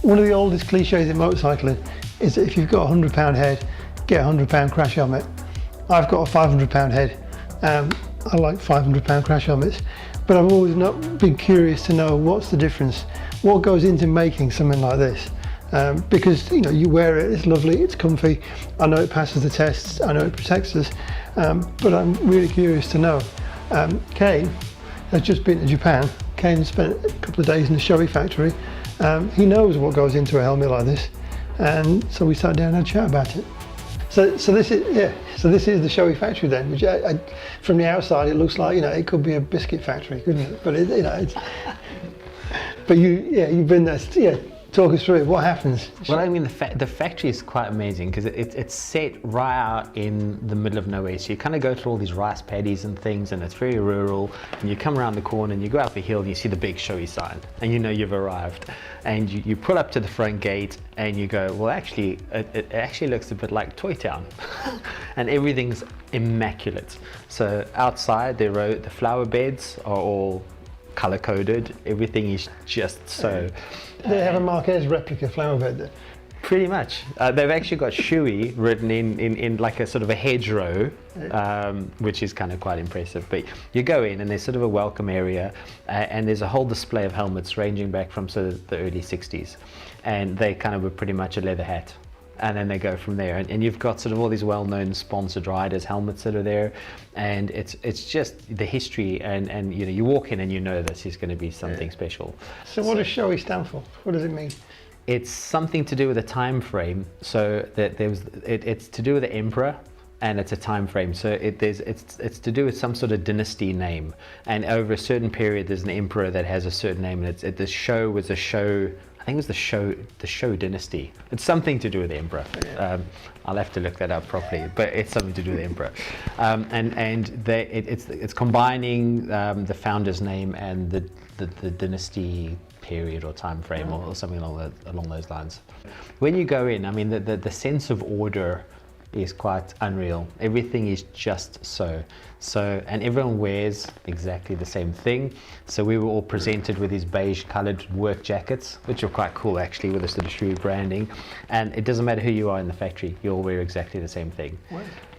One of the oldest cliches in motorcycling is that if you've got a £100 head, get a £100 crash helmet. I've got a £500 head. I like £500 crash helmets, but I've always not been curious to know what's the difference, what goes into making something like this. Because you wear it, it's lovely, it's comfy. I know it passes the tests, I know it protects us, but I'm really curious to know. Kane has just been to Japan. Kane spent a couple of days in the Shoei factory. He knows what goes into a helmet like this, and so we sat down and had a chat about it. So this is the Shoei factory then, which from the outside it looks like it could be a biscuit factory, couldn't it? But it's. But you've been there. Yeah, talk us through it. What happens? Well, I mean, the factory is quite amazing because it's set right out in the middle of nowhere. So you kind of go through all these rice paddies and things, and it's very rural. And you come around the corner and you go up the hill and you see the big Shoei sign, and you've arrived. And you pull up to the front gate and you go, well, actually, it actually looks a bit like Toy Town, and everything's immaculate. So outside the flower beds are all color coded. Everything is just so. They have a Marquez replica flower bed there. Pretty much. They've actually got Shoei written in like a sort of a hedgerow, which is kind of quite impressive. But you go in and there's sort of a welcome area, and there's a whole display of helmets ranging back from sort of the early 60s. And they kind of were pretty much a leather hat. And then they go from there. And you've got sort of all these well-known sponsored riders' helmets that are there. And it's just the history. And you walk in and you know this is going to be something special. So what does Shoei stand for? What does it mean? It's something to do with a time frame. So that it's to do with the emperor, and it's a time frame. So it's to do with some sort of dynasty name. And over a certain period, there's an emperor that has a certain name. And the show was a show. I think it was the Shoei dynasty. It's something to do with the emperor. I'll have to look that up properly, but it's something to do with the emperor. It's combining the founder's name and the dynasty period or time frame or something along those lines. When you go in, I mean, the sense of order is quite unreal. Everything is just so, and everyone wears exactly the same thing. So we were all presented with these beige colored work jackets, which are quite cool actually, with a sort of Shoei branding. And it doesn't matter who you are in the factory, you all wear exactly the same thing.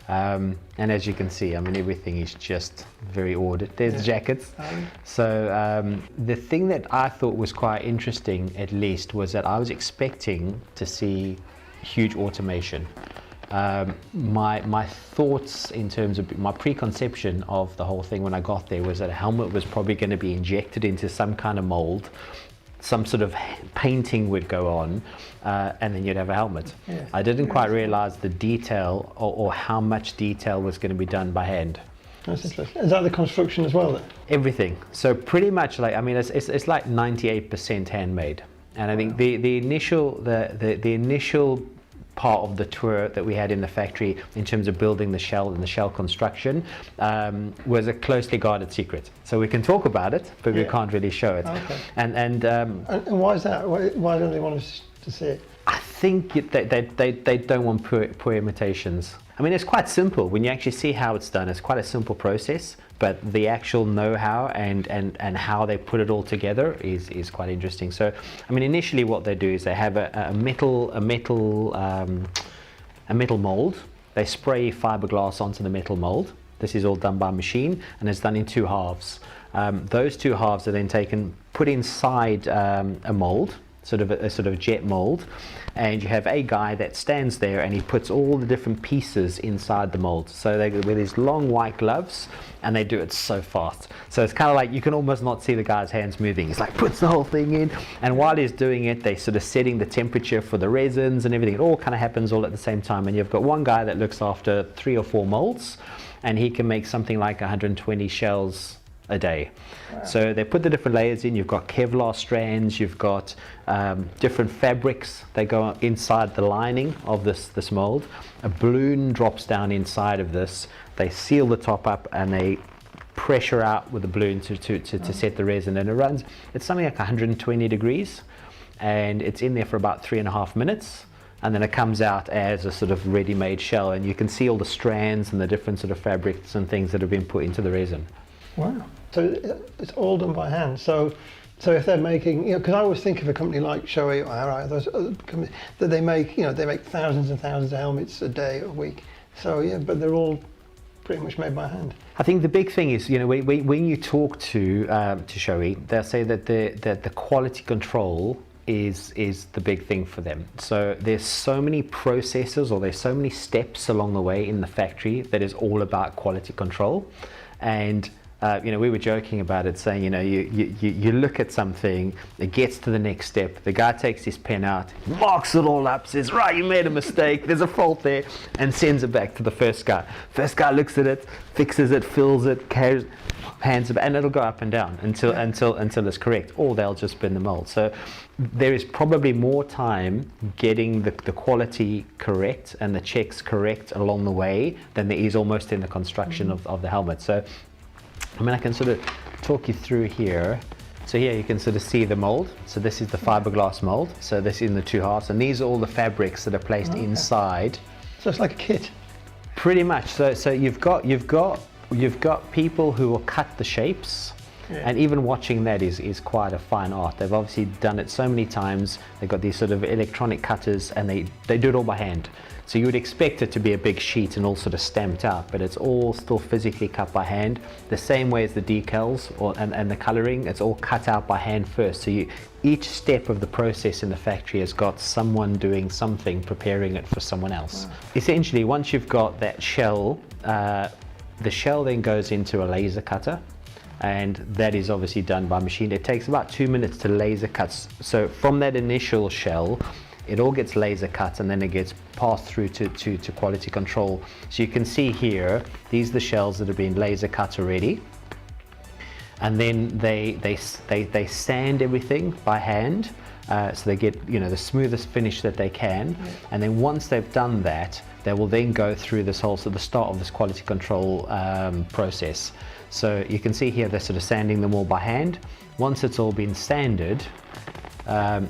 And as you can see, I mean, everything is just very ordered. There's the jackets. So the thing that I thought was quite interesting, at least, was that I was expecting to see huge automation. My thoughts in terms of my preconception of the whole thing when I got there was that a helmet was probably going to be injected into some kind of mold, some sort of painting would go on, and then you'd have a helmet. I didn't quite realize the detail or how much detail was going to be done by hand. That's interesting. Is that the construction as well then? Everything. So pretty much, like, I mean, it's like 98% handmade. And I think the initial part of the tour that we had in the factory in terms of building the shell and the shell construction was a closely guarded secret. So we can talk about it, but we can't really show it. Okay. And why is that? Why don't they want us to see it? I think they don't want poor imitations. I mean, it's quite simple. When you actually see how it's done, it's quite a simple process, but the actual know-how and how they put it all together is quite interesting. So, I mean, initially what they do is they have a metal mold. They spray fiberglass onto the metal mold. This is all done by machine, and it's done in two halves. Those two halves are then put inside a mold, sort of jet mold, and you have a guy that stands there and he puts all the different pieces inside the mold. So they wear these long white gloves and they do it so fast. So it's kind of like you can almost not see the guy's hands moving. He's like puts the whole thing in, and while he's doing it, they sort of setting the temperature for the resins and everything. It all kind of happens all at the same time, and you've got one guy that looks after 3 or 4 molds, and he can make something like 120 shells a day. Wow. So they put the different layers in. You've got Kevlar strands, you've got different fabrics. They go inside the lining of this mold. A balloon drops down inside of this. They seal the top up and they pressure out with the balloon to set the resin, and it runs. It's something like 120 degrees, and it's in there for about 3.5 minutes. And then it comes out as a sort of ready-made shell, and you can see all the strands and the different sort of fabrics and things that have been put into the resin. Wow. So it's all done by hand. So So if they're making, because I always think of a company like Shoei or Arai, those other companies, that they make, they make thousands and thousands of helmets a day, a week. So yeah, but they're all pretty much made by hand. I think the big thing is, when you talk to Shoei, they'll say that the quality control is the big thing for them. So there's so many processes, or there's so many steps along the way in the factory that is all about quality control. And we were joking about it, saying, you look at something, it gets to the next step, the guy takes his pen out, marks it all up, says, right, you made a mistake, there's a fault there, and sends it back to the first guy. First guy looks at it, fixes it, fills it, carries, hands it, and it'll go up and down until it's correct, or they'll just bin the mold. So there is probably more time getting the quality correct and the checks correct along the way than there is almost in the construction of the helmet. So I can sort of talk you through here. So here you can sort of see the mold. So this is the fiberglass mold. So this is in the two halves, and these are all the fabrics that are placed inside. So it's like a kit. Pretty much. So you've got people who will cut the shapes. Yeah. And even watching that is quite a fine art. They've obviously done it so many times. They've got these sort of electronic cutters, and they do it all by hand. So you would expect it to be a big sheet and all sort of stamped out, but it's all still physically cut by hand. The same way as the decals and the coloring, it's all cut out by hand first. So each step of the process in the factory has got someone doing something, preparing it for someone else. Wow. Essentially, once you've got that shell, the shell then goes into a laser cutter. And that is obviously done by machine. It takes about 2 minutes to laser cut. So from that initial shell, it all gets laser cut, and then it gets passed through to quality control. So you can see here, these are the shells that have been laser cut already. And then they sand everything by hand, so they get the smoothest finish that they can. And then once they've done that, they will then go through this whole, so the start of this quality control process. So you can see here they're sort of sanding them all by hand. Once it's all been sanded,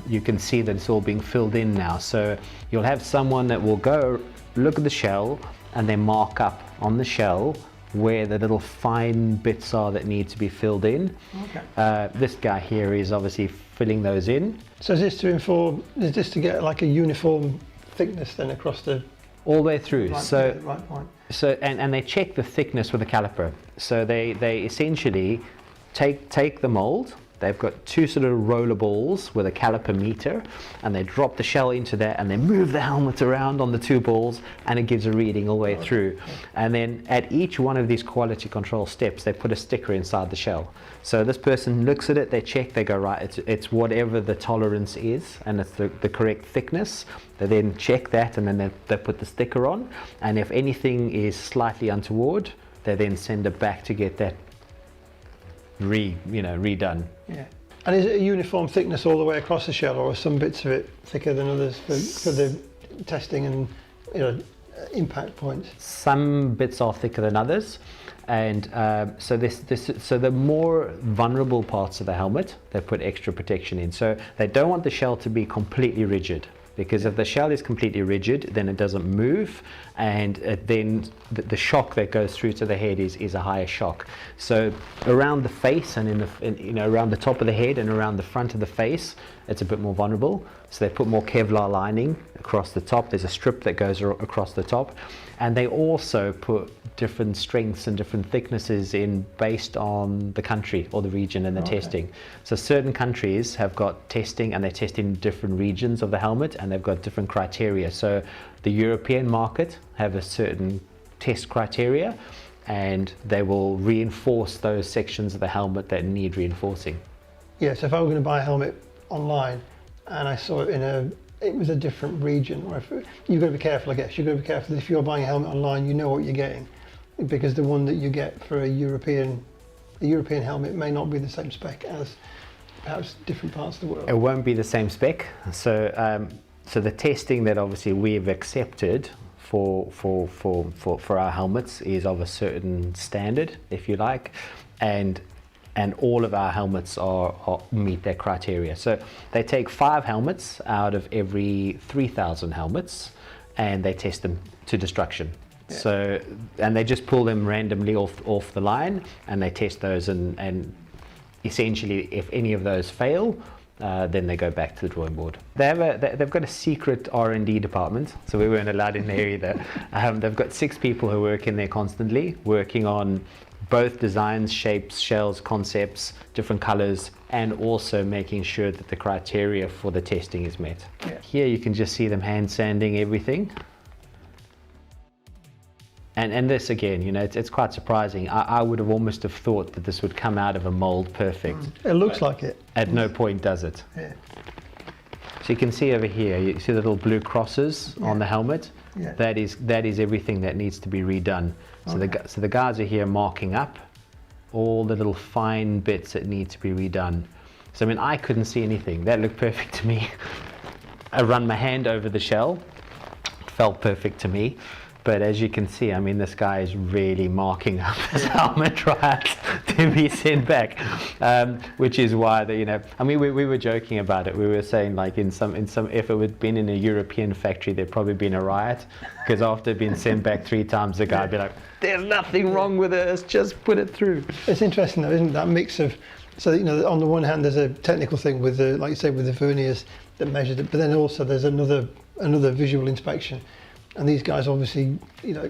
you can see that it's all being filled in now. So you'll have someone that will go look at the shell and then mark up on the shell where the little fine bits are that need to be filled in. Okay. This guy here is obviously filling those in. So is this to get like a uniform thickness then across the... All the way through. Right point. So and they check the thickness with a caliper. So they essentially take the mold. They've got two sort of roller balls with a caliper meter, and they drop the shell into that, and they move the helmet around on the two balls, and it gives a reading all the way through. And then at each one of these quality control steps, they put a sticker inside the shell. So this person looks at it, they check, they go, right, it's whatever the tolerance is, and it's the correct thickness. They then check that, and then they put the sticker on. And if anything is slightly untoward, they then send it back to get that redone. Yeah. And is it a uniform thickness all the way across the shell, or are some bits of it thicker than others for the testing and impact points? Some bits are thicker than others, and so the more vulnerable parts of the helmet, they put extra protection in. So they don't want the shell to be completely rigid, because if the shell is completely rigid, then it doesn't move, and then the shock that goes through to the head is a higher shock. So around the face and around the top of the head and around the front of the face, it's a bit more vulnerable. So they put more Kevlar lining across the top. There's a strip that goes across the top, and they also put different strengths and different thicknesses in based on the country or the region and the testing. So certain countries have got testing, and they test in different regions of the helmet, and they've got different criteria. So the European market have a certain test criteria, and they will reinforce those sections of the helmet that need reinforcing. Yeah, so if I were going to buy a helmet online and I saw it it was a different region, or you've got to be careful, I guess. You've got to be careful if you're buying a helmet online, you know what you're getting, because the one that you get for a European helmet may not be the same spec as perhaps different parts of the world. It won't be the same spec. So so the testing that obviously we've accepted for our helmets is of a certain standard, if you like, and all of our helmets meet their criteria. So they take 5 helmets out of every 3,000 helmets, and they test them to destruction. Yeah. So, and they just pull them randomly off the line, and they test those, and essentially, if any of those fail, then they go back to the drawing board. They've got a secret R&D department, so we weren't allowed in there either. They've got 6 people who work in there constantly, working on both designs, shapes, shells, concepts, different colors, and also making sure that the criteria for the testing is met. Yeah. Here you can just see them hand sanding everything. And this again, you know, it's quite surprising. I would have almost have thought that this would come out of a mold perfect. It looks like it. At no point does it. Yeah. So you can see over here, you see the little blue crosses on the helmet? Yeah. That is everything that needs to be redone. So, so the guys are here marking up all the little fine bits that need to be redone. So I mean, I couldn't see anything. That looked perfect to me. I run my hand over the shell. It felt perfect to me. But as you can see, I mean, this guy is really marking up his helmet right to be sent back, which is why you know. I mean, we were joking about it. We were saying like if it had been in a European factory, there'd probably been a riot, because after being sent back 3 times, the guy'd be like, "There's nothing wrong with this. Just put it through." It's interesting though, isn't it? That mix of, so you know, on the one hand, there's a technical thing with the, like you say, with the verniers that measured it, but then also there's another visual inspection. And these guys obviously, you know,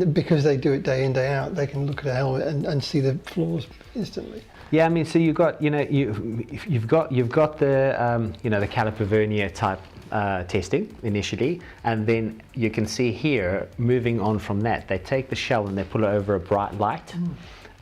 because they do it day in, day out, they can look at a helmet and see the flaws instantly. Yeah, I mean, so you've got, you know, you've got the, you know, the caliper vernier type testing initially, and then you can see here, moving on from that, they take the shell and they put it over a bright light,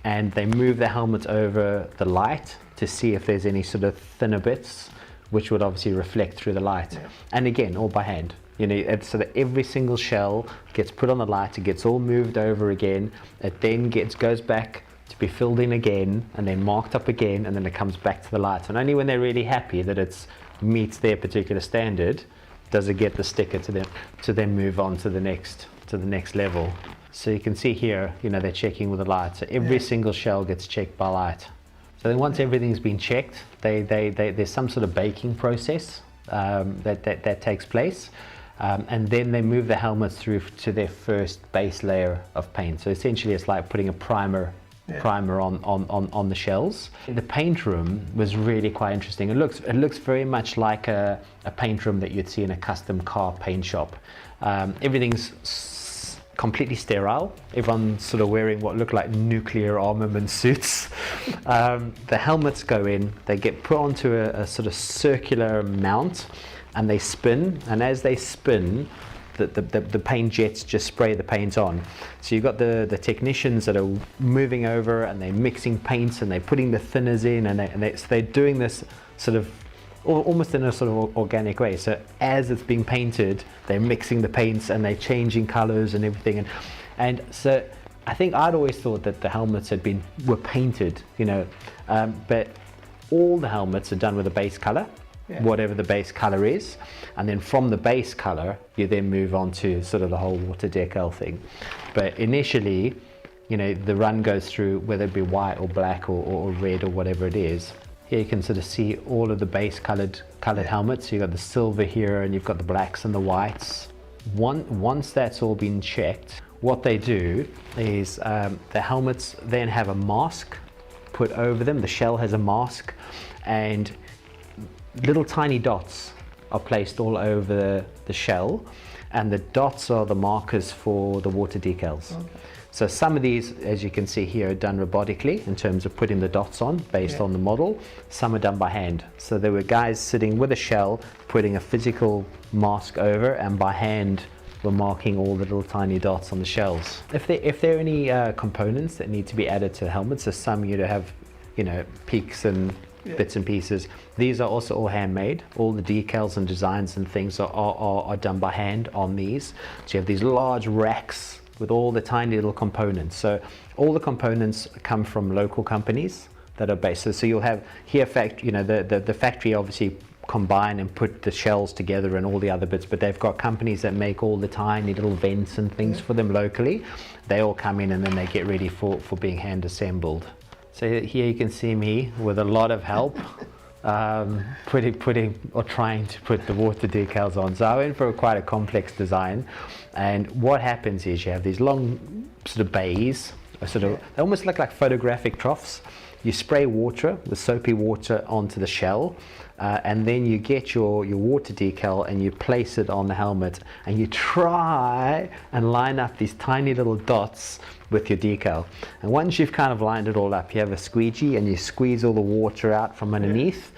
and they move the helmet over the light to see if there's any sort of thinner bits, which would obviously reflect through the light. Yeah. And again, all by hand. You know, so that every single shell gets put on the light, it gets all moved over again, it then goes back to be filled in again, and then marked up again, and then it comes back to the light. And only when they're really happy that it meets their particular standard does it get the sticker to then move on to the next level. So you can see here, you know, they're checking with the light. So every single shell gets checked by light. So then once everything's been checked, there's some sort of baking process that takes place. And then they move the helmets through to their first base layer of paint. So essentially it's like putting a primer on the shells. The paint room was really quite interesting. It looks very much like a paint room that you'd see in a custom car paint shop. Everything's completely sterile. Everyone's sort of wearing what look like nuclear armament suits. The helmets go in, they get put onto a sort of circular mount, and they spin, and as they spin, the paint jets just spray the paint on. So you've got the technicians that are moving over, and they're mixing paints, and they're putting the thinners in, and so they're doing this sort of almost in a sort of organic way. So as it's being painted, they're mixing the paints, and they're changing colors and everything. And so I think I'd always thought that the helmets were painted, you know, but all the helmets are done with a base color. Yeah. Whatever the base color is, and then from the base color you then move on to sort of the whole water decal thing. But initially, you know, the run goes through whether it be white or black or red or whatever it is. Here you can sort of see all of the base colored helmets. You've got the silver here, and you've got the blacks and the whites. Once that's all been checked, what they do is the helmets then have a mask put over them. The shell has a mask, and little tiny dots are placed all over the shell, and the dots are the markers for the water decals. Okay. So some of these, as you can see here, are done robotically in terms of putting the dots on based on the model. Some are done by hand. So there were guys sitting with a shell, putting a physical mask over, and by hand were marking all the little tiny dots on the shells. If there are any components that need to be added to the helmets, so some you have, you know, peaks and bits and pieces. These are also all handmade. All the decals and designs and things are done by hand on these. So you have these large racks with all the tiny little components. So all the components come from local companies that are based. So you'll have here, you know, the factory obviously combine and put the shells together and all the other bits, but they've got companies that make all the tiny little vents and things for them locally. They all come in and then they get ready for being hand assembled. So here you can see me with a lot of help putting or trying to put the water decals on. So I went for quite a complex design, and what happens is you have these long sort of bays, they almost look like photographic troughs, you spray water with soapy water onto the shell, and then you get your water decal and you place it on the helmet, and you try and line up these tiny little dots with your decal. And once you've kind of lined it all up, you have a squeegee and you squeeze all the water out from underneath.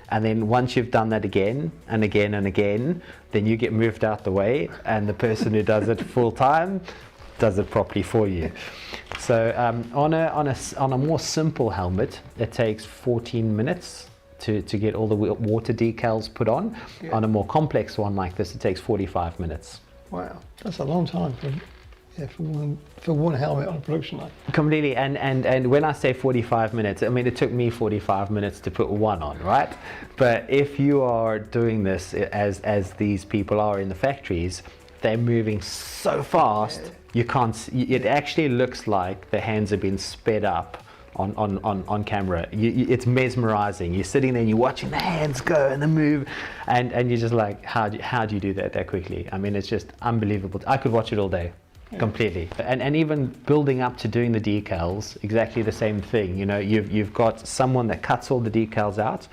And then once you've done that again and again and again, then you get moved out the way, and the person who does it full time does it properly for you. So on a more simple helmet, it takes 14 minutes to get all the water decals put on. Yeah. On a more complex one like this, it takes 45 minutes. Wow, that's a long time for one helmet on a production line. Completely, and when I say 45 minutes, I mean it took me 45 minutes to put one on, right? But if you are doing this as these people are in the factories, they're moving so fast, you can't see, it actually looks like the hands have been sped up on camera. It's mesmerizing. You're sitting there and you're watching the hands go and the move, and you're just like, how do you do that quickly? I mean, it's just unbelievable. I could watch it all day. Completely. And even building up to doing the decals, exactly the same thing. You know, you've got someone that cuts all the decals out.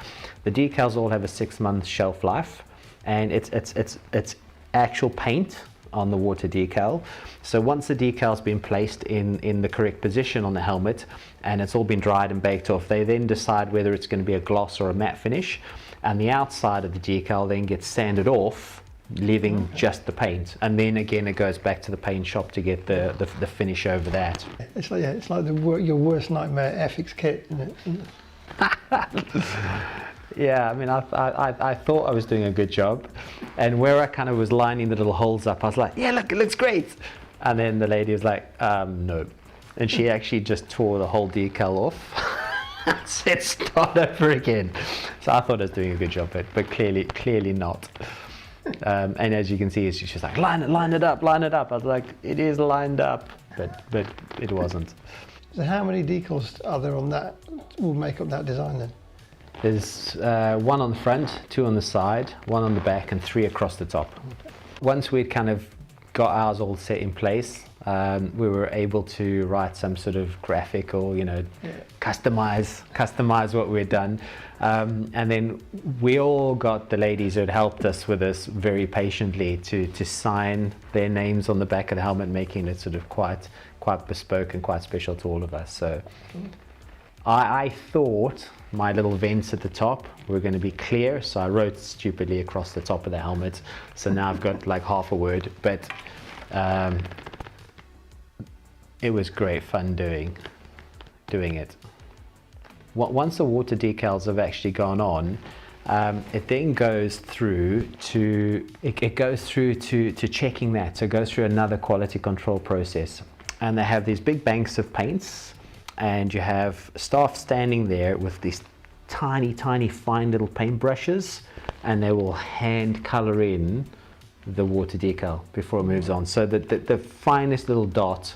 The decals all have a 6-month shelf life, and it's actual paint on the water decal. So once the decal's been placed in the correct position on the helmet and it's all been dried and baked off, they then decide whether it's going to be a gloss or a matte finish, and the outside of the decal then gets sanded off, leaving just the paint, and then again it goes back to the paint shop to get the finish over that. It's like your worst nightmare ethics kit, isn't it? Yeah, I mean, I thought I was doing a good job, and where I kind of was lining the little holes up, I was like, yeah, look, it looks great. And then the lady was like, no. And she actually just tore the whole decal off and said, start over again. So I thought I was doing a good job, but clearly not. And as you can see, she's just like, line it up. I was like, it is lined up, but it wasn't. So how many decals are there on that, will make up that design then? There's one on the front, 2 on the side, 1 on the back, and 3 across the top. Once we'd kind of got ours all set in place, we were able to write some sort of graphic or, customize what we'd done. And then we all got the ladies who had helped us with this very patiently to sign their names on the back of the helmet, making it sort of quite bespoke and quite special to all of us. So I thought my little vents at the top were going to be clear, so I wrote stupidly across the top of the helmet. So now I've got like half a word, but it was great fun doing it. Once the water decals have actually gone on, it then goes through to checking that. So it goes through another quality control process, and they have these big banks of paints, and you have staff standing there with these tiny fine little paint brushes, and they will hand color in the water decal before it moves on, so that the finest little dot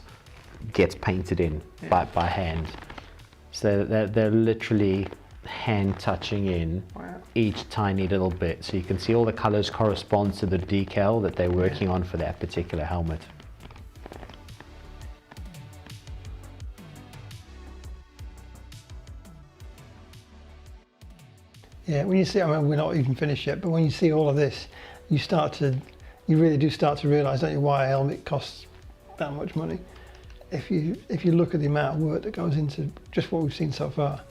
gets painted in by hand. So they're literally hand touching in each tiny little bit, so you can see all the colors correspond to the decal that they're working on for that particular helmet. Yeah, when you see, I mean, we're not even finished yet, but when you see all of this, you really do start to realise, don't you, why a helmet costs that much money. If you look at the amount of work that goes into just what we've seen so far.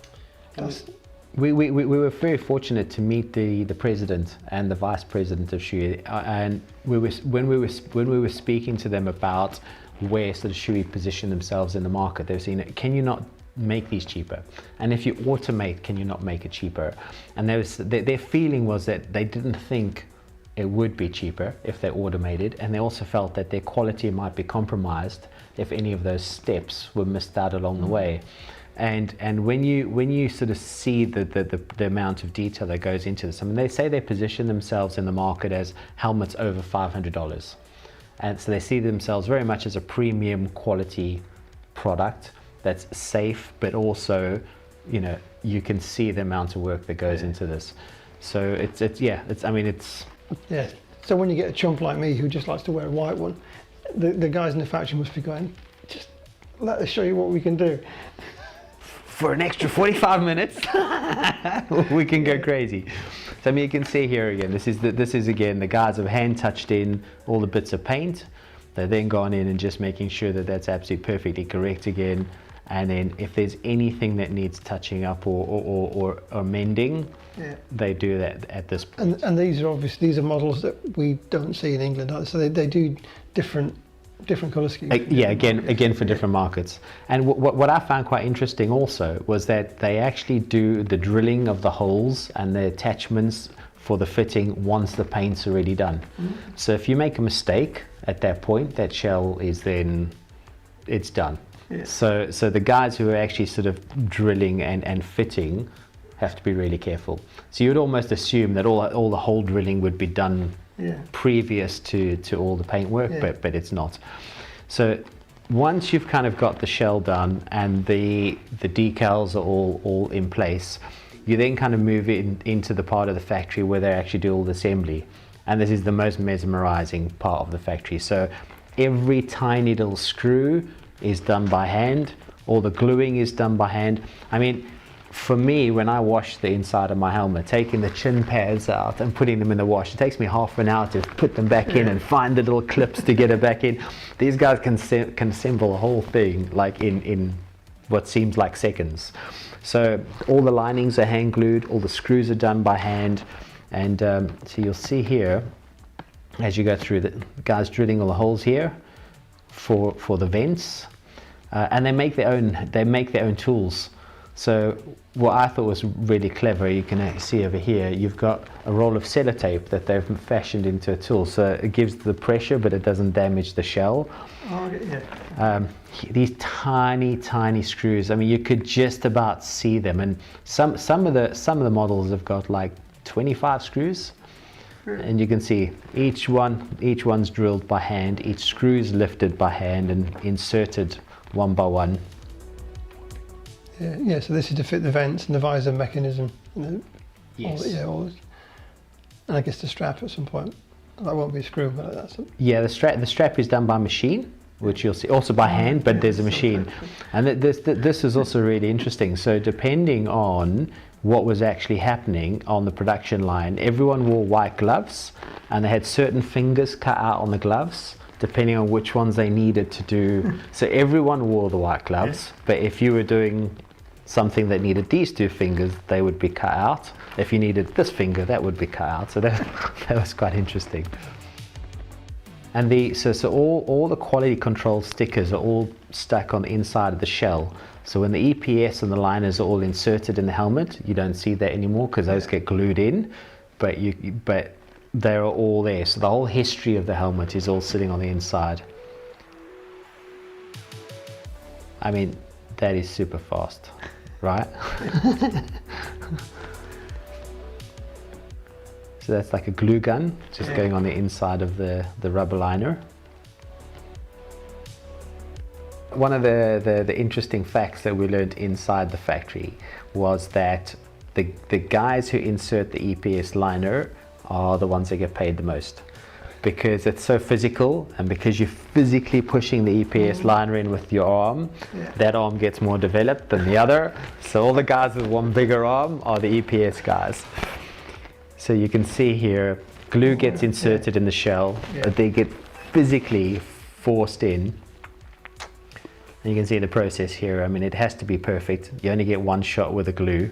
We were very fortunate to meet the president and the vice president of Shoei, and when we were speaking to them about where sort of Shoei position themselves in the market, they were saying, can you not make these cheaper? And if you automate, can you not make it cheaper? And their feeling was that they didn't think it would be cheaper if they automated, and they also felt that their quality might be compromised if any of those steps were missed out along the way. And when you sort of see the amount of detail that goes into this, I mean, they say they position themselves in the market as helmets over $500, and so they see themselves very much as a premium quality product that's safe, but also, you can see the amount of work that goes into this. So it's. Yeah. So when you get a chump like me who just likes to wear a white one, the guys in the factory must be going, just let us show you what we can do. for an extra 45 minutes, we can go crazy. So I mean, you can see here again, this is again, the guys have hand touched in all the bits of paint. They've then gone in and just making sure that that's absolutely perfectly correct again. And then if there's anything that needs touching up or mending, they do that at this point. And these are models that we don't see in England, so they do different colour schemes. Yeah, again for different markets. And what I found quite interesting also was that they actually do the drilling of the holes and the attachments for the fitting once the paint's already done. So if you make a mistake at that point, that shell is then, it's done. So the guys who are actually sort of drilling and fitting have to be really careful. So you'd almost assume that all the hole drilling would be done previous to all the paint work, but it's not. So once you've kind of got the shell done and the decals are all in place, you then kind of move into the part of the factory where they actually do all the assembly. And this is the most mesmerizing part of the factory. So every tiny little screw is done by hand. All the gluing is done by hand. I mean, for me, when I wash the inside of my helmet, taking the chin pads out and putting them in the wash, it takes me half an hour to put them back in and find the little clips to get it back in. These guys can assemble a whole thing like in what seems like seconds. So all the linings are hand glued, all the screws are done by hand. And so you'll see here, as you go through, the guys drilling all the holes here for the vents. And they make their own tools. So what I thought was really clever, you can see over here, you've got a roll of sellotape that they've fashioned into a tool. So it gives the pressure, but it doesn't damage the shell. Oh, yeah. These tiny screws. I mean, you could just about see them. And some of the models have got like 25 screws. And you can see each one's drilled by hand. Each screw is lifted by hand and inserted one by one. Yeah, so this is to fit the vents and the visor mechanism. Yes. And I guess the strap at some point. That won't be a screw, but that's it. Yeah, the strap is done by machine, which you'll see, also by hand, but there's a machine. And this is also really interesting. So depending on what was actually happening on the production line, everyone wore white gloves, and they had certain fingers cut out on the gloves, depending on which ones they needed to do. So everyone wore the white gloves, but if you were doing something that needed these two fingers, they would be cut out. If you needed this finger, that would be cut out. So that was quite interesting. And so all the quality control stickers are all stuck on the inside of the shell. So when the EPS and the liners are all inserted in the helmet, you don't see that anymore because those get glued in, but they're all there. So the whole history of the helmet is all sitting on the inside. I mean, that is super fast, right? So that's like a glue gun, just going on the inside of the rubber liner. One of the interesting facts that we learned inside the factory was that the guys who insert the EPS liner are the ones that get paid the most, because it's so physical, and because you're physically pushing the EPS liner in with your arm, that arm gets more developed than the other. So all the guys with one bigger arm are the EPS guys. So you can see here, glue gets inserted in the shell, they get physically forced in. And you can see the process here. I mean, it has to be perfect. You only get one shot with the glue.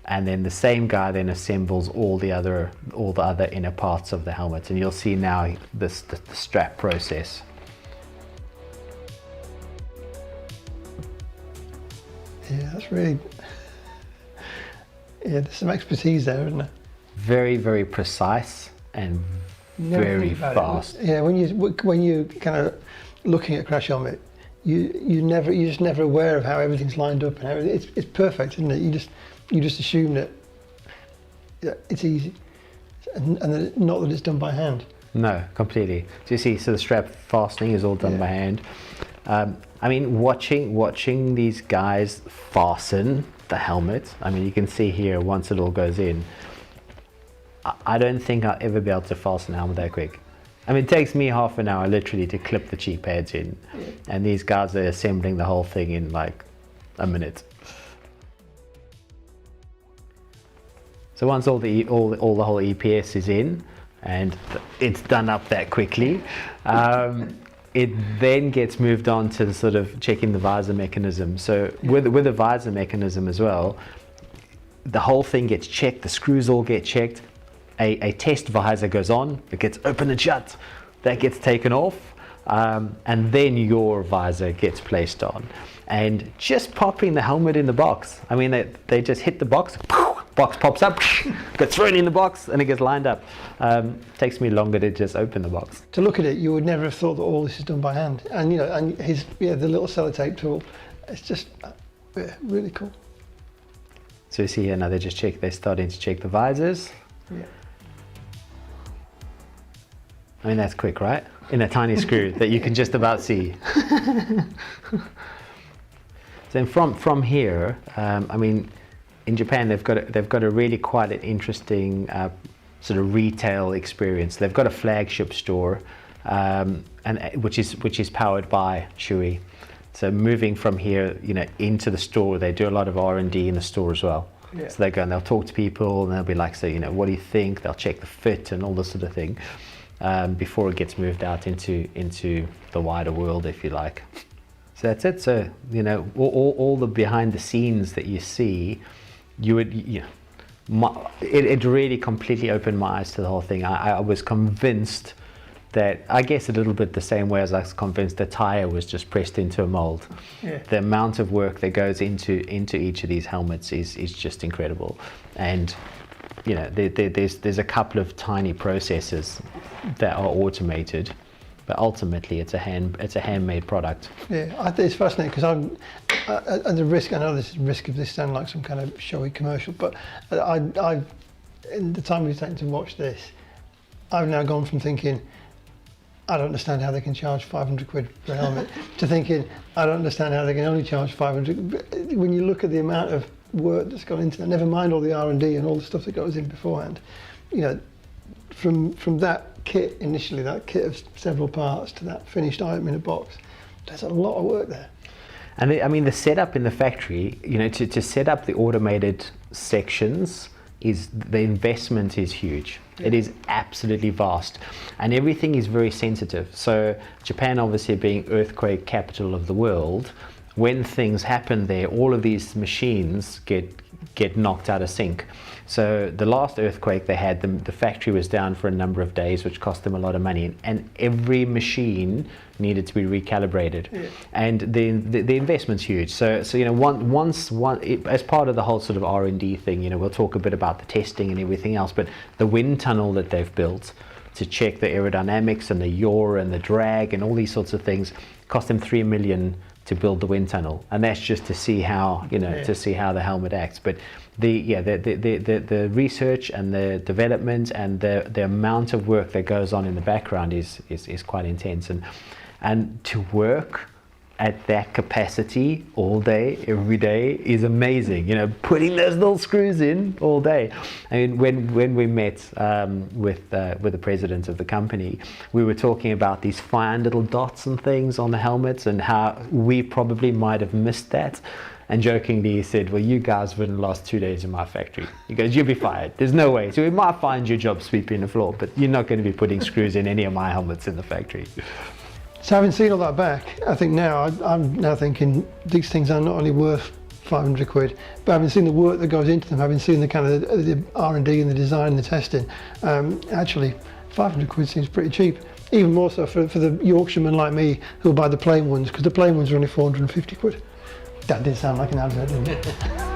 And then the same guy then assembles all the other inner parts of the helmet. And you'll see now the strap process. Yeah, that's really, there's some expertise there, isn't there? Very, very precise and very fast. Yeah, when you kind of looking at a crash helmet, you're just never aware of how everything's lined up and everything. It's perfect, isn't it? You just assume that it's easy, and that not that it's done by hand. No, completely. So you see, so the strap fastening is all done by hand. I mean, watching these guys fasten the helmet. I mean, you can see here once it all goes in. I don't think I'll ever be able to fasten a helmet that quick. I mean, it takes me half an hour literally to clip the cheek pads in, and these guys are assembling the whole thing in like a minute. So once all the whole EPS is in, and it's done up that quickly, it then gets moved on to the sort of checking the visor mechanism. So with the visor mechanism as well, the whole thing gets checked, the screws all get checked, a test visor goes on, it gets open and shut, that gets taken off, and then your visor gets placed on. And just popping the helmet in the box, I mean, they just hit the box, box pops up, gets thrown in the box, and it gets lined up. Takes me longer to just open the box. To look at it, you would never have thought that all this is done by hand. And you know, and the little sellotape tool, it's just really cool. So you see here now they're starting to check the visors. Yeah. I mean, that's quick, right? In a tiny screw that you can just about see. Then from here, I mean, in Japan they've got a really quite an interesting sort of retail experience. They've got a flagship store, and which is powered by Shoei. So moving from here, you know, into the store, they do a lot of R&D in the store as well. Yeah. So they go and they'll talk to people, and they'll be like, so, you know, what do you think? They'll check the fit and all this sort of thing before it gets moved out into the wider world, if you like. So that's it. So, you know, all the behind the scenes that you see, it really completely opened my eyes to the whole thing. I was convinced that, I guess a little bit the same way as I was convinced the tire was just pressed into a mold. Yeah. The amount of work that goes into each of these helmets is just incredible. And you know, there's a couple of tiny processes that are automated, but ultimately it's a handmade product. Yeah, I think it's fascinating because I'm at the risk. I know this is risk of this sounding like some kind of showy commercial, but I in the time we've taken to watch this, I've now gone from thinking, I don't understand how they can charge 500 quid for a helmet, to thinking, I don't understand how they can only charge 500. When you look at the amount of work that's gone into that, never mind all the R&D and all the stuff that goes in beforehand, you know, from that kit initially, that kit of several parts, to that finished item in a box, there's a lot of work there. And I mean, the setup in the factory, you know, to set up the automated sections, the investment is huge. Yeah. It is absolutely vast, and everything is very sensitive. So Japan, obviously being earthquake capital of the world, when things happen there, all of these machines get knocked out of sync. So the last earthquake they had, the factory was down for a number of days, which cost them a lot of money, and every machine needed to be recalibrated. Yeah. And the investment's huge. So you know, as part of the whole sort of R&D thing, you know, we'll talk a bit about the testing and everything else, but the wind tunnel that they've built to check the aerodynamics and the yaw and the drag and all these sorts of things cost them 3 million to build the wind tunnel, and that's just to see how, you know, yeah, to see how the helmet acts. But the research and the development and the amount of work that goes on in the background is quite intense, and to work at that capacity all day, every day, is amazing. You know, putting those little screws in all day. I mean, when we met with the president of the company, we were talking about these fine little dots and things on the helmets and how we probably might have missed that. And jokingly he said, well, you guys wouldn't last 2 days in my factory. He goes, you'll be fired. There's no way. So we might find your job sweeping the floor, but you're not going to be putting screws in any of my helmets in the factory. So having seen all that back, I think now, I'm now thinking these things are not only worth 500 quid, but having seen the work that goes into them, having seen the kind of the R&D and the design and the testing, actually 500 quid seems pretty cheap. Even more so for the Yorkshireman like me who'll buy the plain ones, because the plain ones are only 450 quid. That did sound like an advert, didn't it?